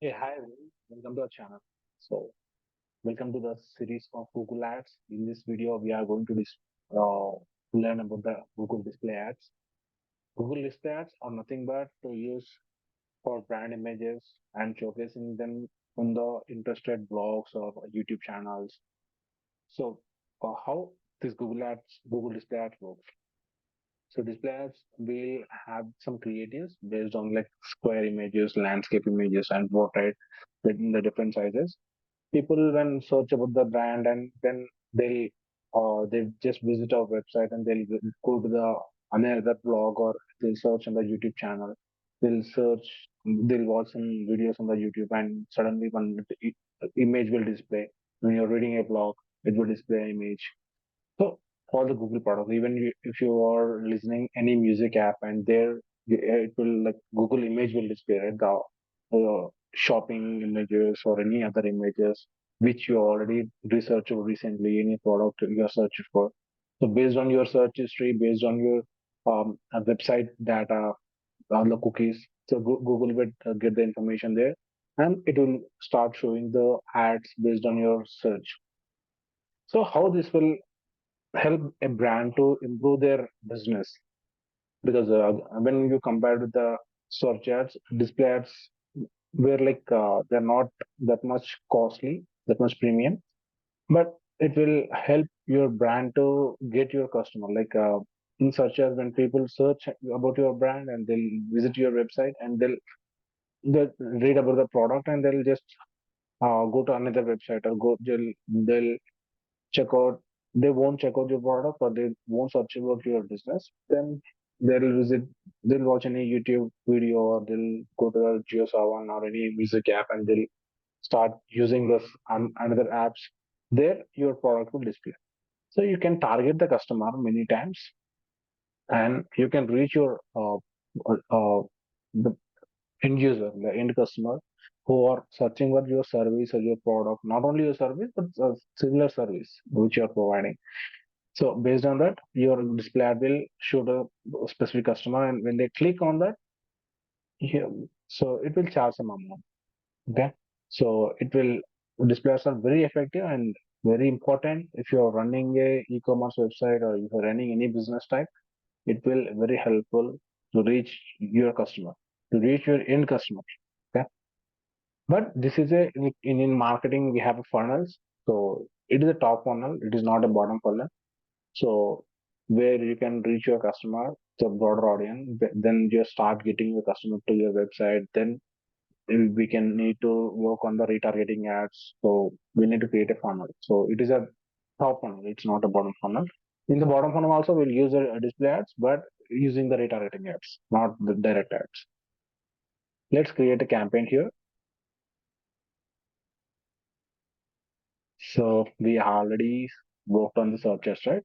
Hey, hi, everyone. Welcome to our channel. So, welcome to the series of Google Ads. In this video, we are going to learn about the Google Display Ads. Google Display Ads are nothing but to use for brand images and showcasing them on the interested blogs or YouTube channels. So, how this Google Display Ads works? So, display ads will have some creatives based on like square images, landscape images, and portrait in the different sizes. People when search about the brand and then they just visit our website and they'll go to the another blog or they'll search on the YouTube channel. They'll search, they'll watch some videos on the YouTube and suddenly one image will display. When you're reading a blog, it will display an image. So for the Google product, even if you are listening any music app and there it will like Google image will display, right? The shopping images or any other images which you already researched recently, any product you are searching for. So based on your search history, based on your website data, all the cookies, so Google will get the information there, and it will start showing the ads based on your search. So how this will help a brand to improve their business because when you compare with the search ads, display ads were like they're not that much costly, that much premium, but it will help your brand to get your customer. Like in search ads, when people search about your brand and they'll visit your website and they'll read about the product and they'll just go to another website or they'll check out they won't check out your product or they won't search about your business, then they'll watch any YouTube video or they'll go to the JioSaavn or any music app and they'll start using this another apps. There your product will display. So you can target the customer many times and you can reach your the end user, the end customer who are searching for your service or your product, not only your service, but a similar service which you are providing. So based on that, your display ad will show the specific customer, and when they click on that, here, so it will charge some amount. Okay, so it will display ads are very effective and very important if you are running a e-commerce website or if you're running any business type. It will very helpful to reach your customer, to reach your end customer. Okay, but this is in marketing we have a funnels, so it is a top funnel. It is not a bottom funnel. So where you can reach your customer, the broader audience, then you start getting your customer to your website. Then we can need to work on the retargeting ads. So we need to create a funnel. So it is a top funnel. It's not a bottom funnel. In the bottom funnel also we'll use a display ads, but using the retargeting ads, not the direct ads. Let's create a campaign here. So we already worked on the search ads, right?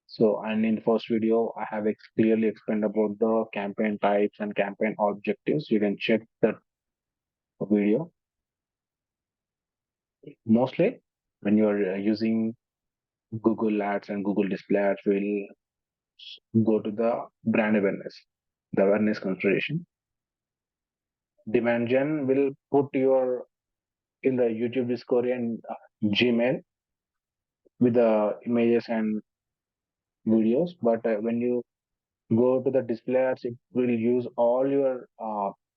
So, and in the first video, I have clearly explained about the campaign types and campaign objectives. You can check that video. Mostly, when you're using Google Ads and Google Display Ads, will go to the brand awareness, the awareness consideration. Demand Gen will put your in the YouTube Discovery and Gmail with the images and videos. But when you go to the display ads, it will use all your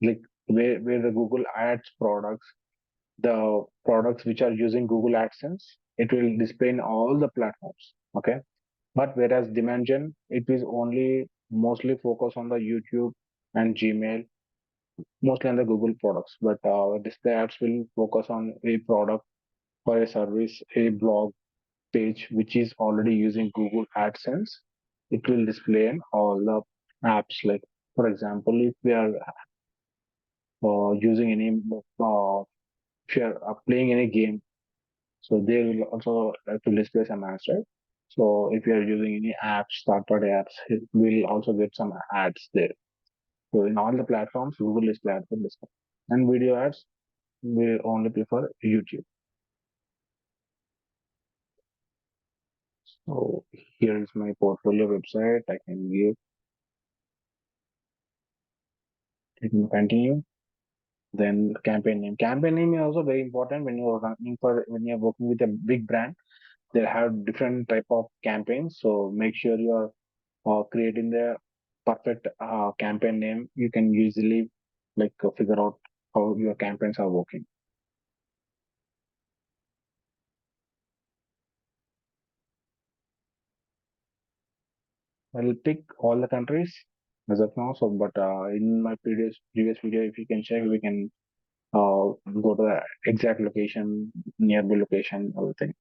like where the Google Ads products, the products which are using Google AdSense, it will display in all the platforms. Okay. But whereas Demand Gen, it is only mostly focused on the YouTube and Gmail, mostly on the Google products. But display ads will focus on a product or a service, a blog page which is already using Google AdSense. It will display in all the apps. Like for example, if we are using any if you are playing any game, so they will also have to display some ads, right? So if you are using any apps, third-party apps, it will also get some ads there. So in all the platforms, Google display ads will display. And video ads, we only prefer YouTube. So here is my portfolio website. I can continue. Then campaign name. Campaign name is also very important when you're running for when you're working with a big brand. They have different type of campaigns. So make sure you're creating the perfect campaign name. You can easily figure out how your campaigns are working. I'll pick all the countries as of now. So, but in my previous video, if you can check, we can go to the exact location, nearby location, everything.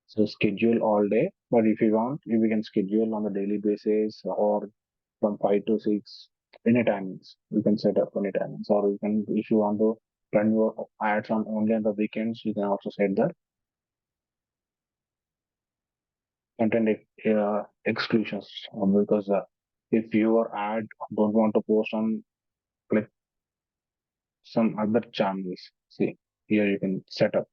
So schedule all day, but if you want, we can schedule on the daily basis or from 5 to 6, any timings. You can set up any timings, or you can, if you want to run your ads on only on the weekends, you can also set that content exclusions because if your ad don't want to post on like some other channels, see here you can set up.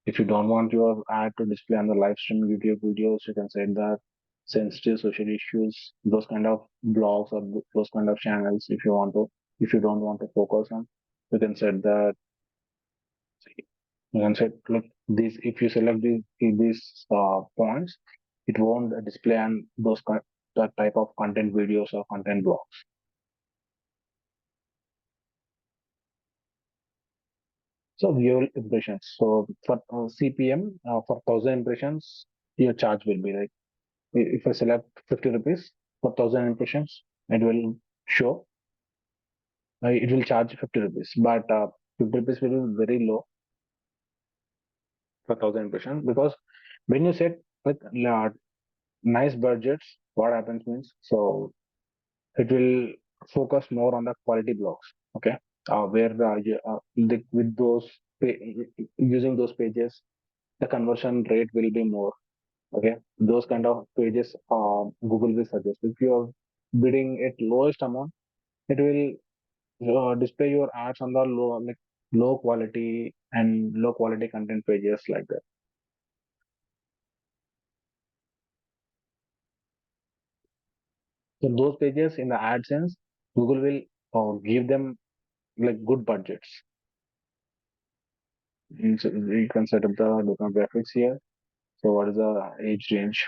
If you don't want your ad to display on the live stream YouTube videos, you can set that sensitive social issues, those kind of blogs or those kind of channels. If you want to, if you don't want to focus on, you can set that. You can set like this. If you select these points, it won't display on that type of content videos or content blogs. So viewer impressions. So for CPM, for 1,000 impressions, your charge will be like if I select 50 rupees for 1,000 impressions, it will show, it will charge 50 rupees, but 50 rupees will be very low for 1,000 impressions because when you set like nice budgets, what happens means, so it will focus more on the quality blogs, okay, where with those, using those pages, the conversion rate will be more. Okay, those kind of pages, Google will suggest. If you're bidding at lowest amount, it will display your ads on the low quality and low quality content pages like that. So those pages in the AdSense, Google will give them like good budgets. So you can set up the demographics here. So what is the age range?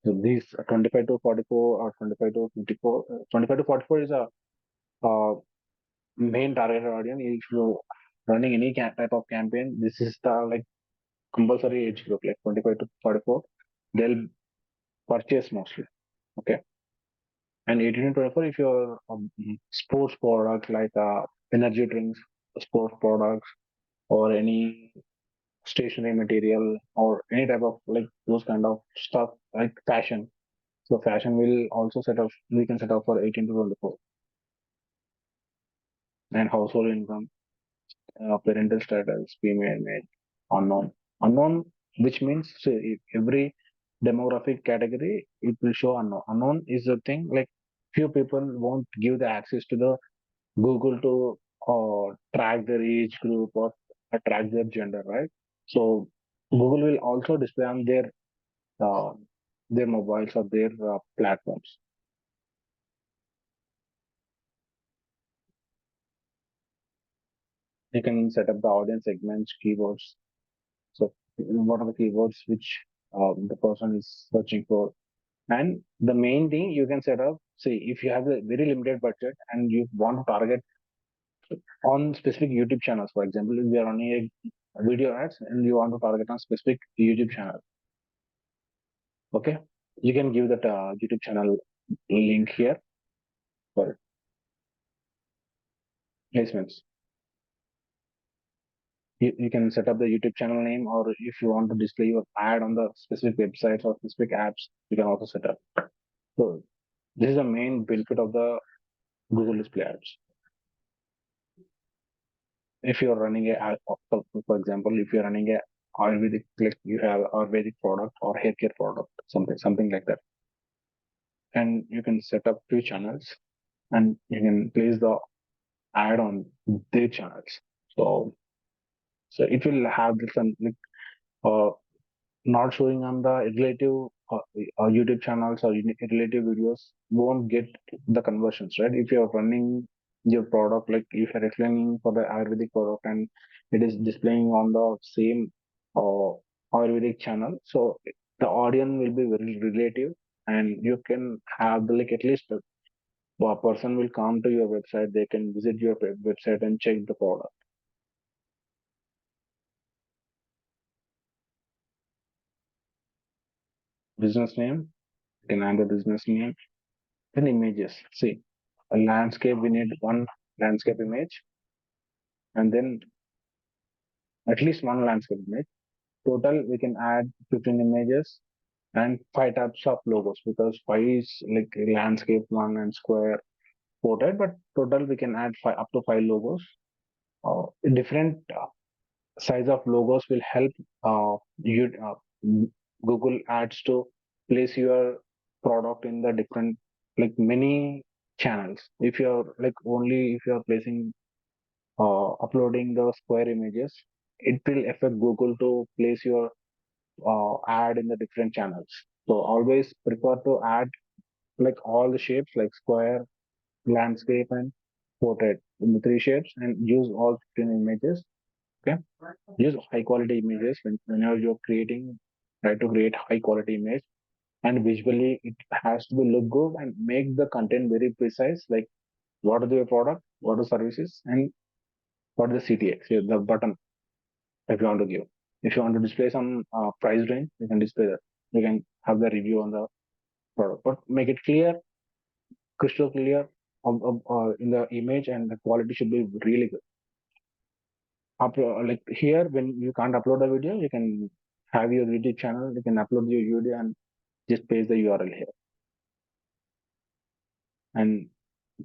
So these 25 to 44 or 25 to 54, 25 to 44 is a uh, main target audience. If you're running any type of campaign, this is the like compulsory age group, like 25 to 44. They'll purchase mostly. Okay. And 18 to 24, if you're sports products like energy drinks, sports products, or any stationery material, or any type of like those kind of stuff like fashion. So fashion will also set up, we can set up for 18 to 24. And household income, parental status, female, male, unknown. Unknown, which means say, every demographic category, it will show unknown. Unknown is the thing like few people won't give the access to the Google to track their age group or track their gender, right? So Google will also display on uh, their mobiles or their platforms. You can set up the audience segments, keywords. So what are the keywords which the person is searching for? And the main thing you can set up, say if you have a very limited budget and you want to target on specific YouTube channels, for example, if you are running a video ads and you want to target on specific YouTube channel, okay, you can give that YouTube channel link here for placements. You can set up the YouTube channel name, or if you want to display your ad on the specific websites or specific apps, you can also set up. So this is the main benefit of the Google Display Ads. If you're running for example, if you're running a Ayurvedic, like you have Ayurvedic product or hair care product, something like that, and you can set up 2 channels and you can place the ad on their channels. So it will have this like, not showing on the relative YouTube channels or relative videos won't get the conversions, right? If you're running your product, like if you're explaining for the Ayurvedic product and it is displaying on the same uh, Ayurvedic channel, so the audience will be very relative, and you can have the, like at least a person will come to your website, they can visit your website and check the product. Business name, you can add the business name. Then images. See, a landscape, we need one landscape image and then at least one landscape image. Total, we can add 15 images and five types of logos because five is like a landscape, one and square, portrait, but total we can add five, up to five logos. Different size of logos will help you Google Ads to place your product in the different, like many channels. If you're like only if you're placing uploading the square images, it will affect Google to place your ad in the different channels. So always prefer to add like all the shapes like square, landscape, and portrait in the three shapes and use all 15 images. Okay, use high quality images whenever you're creating. Try to create high quality image and visually it has to be look good and make the content very precise. Like what are the product, what are services, and what is the CTX, the button if you want to give. If you want to display some price range, you can display that. You can have the review on the product, but make it clear, crystal clear in the image, and the quality should be really good. Like here, when you can't upload a video, you can have your YouTube channel. You can upload your video and just paste the URL here. And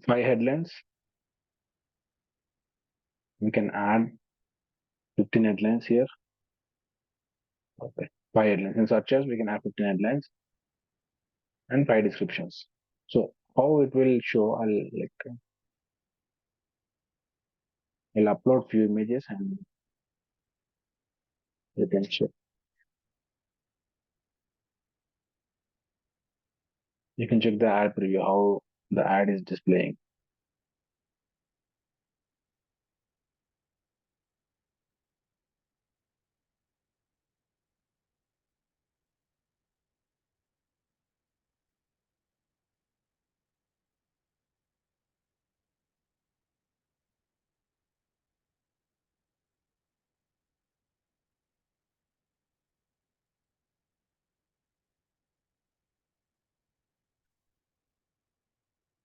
five headlines, we can add 15 headlines here. Okay, five headlines. In searches, we can add 15 headlines and five descriptions. So how it will show, I'll upload few images and you can check. You can check the ad preview, how the ad is displaying.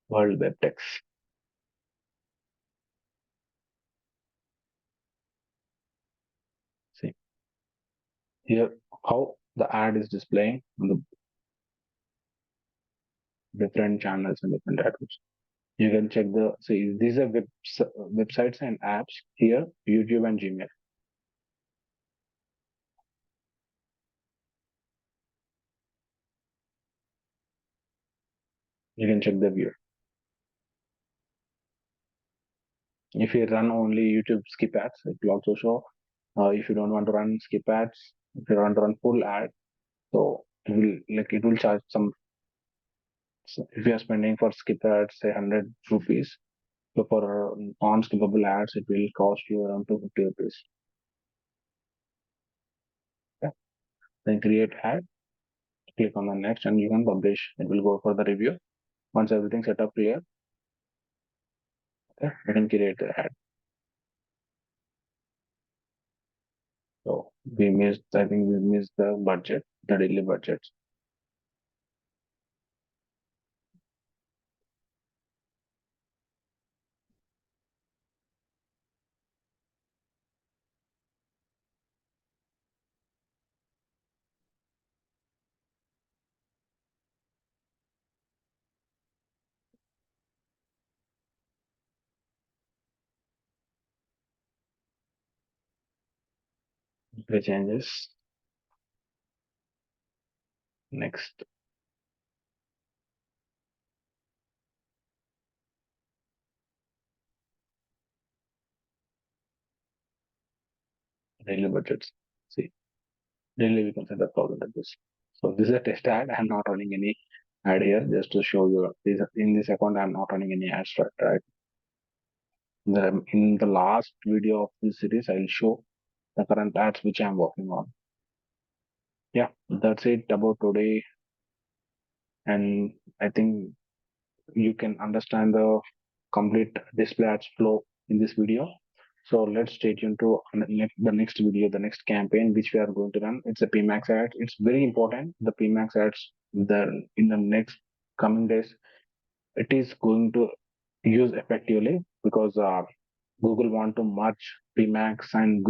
World web text. See here how the ad is displaying on the different channels and different ad groups. You can check the, see these are websites and apps here, YouTube and Gmail. You can check the view. If you run only YouTube skip ads, it will also show. If you don't want to run skip ads, if you want to run full ad, so it will charge some. So if you are spending for skip ads, say 100 rupees, so for non-skippable ads, it will cost you around 250 rupees. Okay. Then create ad, click on the next, and you can publish. It will go for the review. Once everything set up clear, okay, you can create the ad. So I think we missed the budget, the daily budget. The changes. Next, daily budgets. See, Really, we can set a problem like this. So this is a test ad. I'm not running any ad here, just to show you. In this account, I'm not running any ads, right? In the last video of this series, I'll show the current ads which I'm working on. Yeah, that's it about today. And I think you can understand the complete display ads flow in this video. So let's stay tuned to the next video, the next campaign which we are going to run. It's a PMAX ad. It's very important. The PMAX ads in the next coming days, it is going to use effectively because Google want to merge PMAX and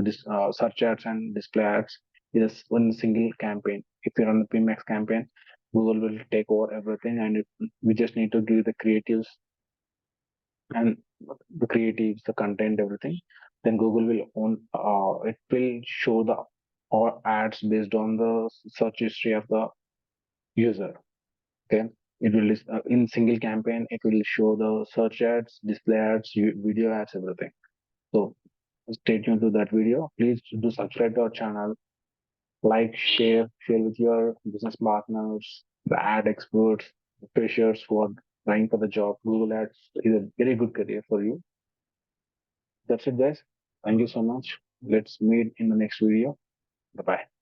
search ads and display ads in one single campaign. If you run a PMAX campaign, Google will take over everything, and we just need to give the creatives and the content, everything. Then Google will own. It will show the or ads based on the search history of the user. Okay, it will in single campaign. It will show the search ads, display ads, video ads, everything. So stay tuned to that video. Please do subscribe to our channel, like, share with your business partners, the ad experts, the freshers who are trying for the job. Google Ads is a very good career for you. That's it, guys. Thank you so much. Let's meet in the next video. Bye bye.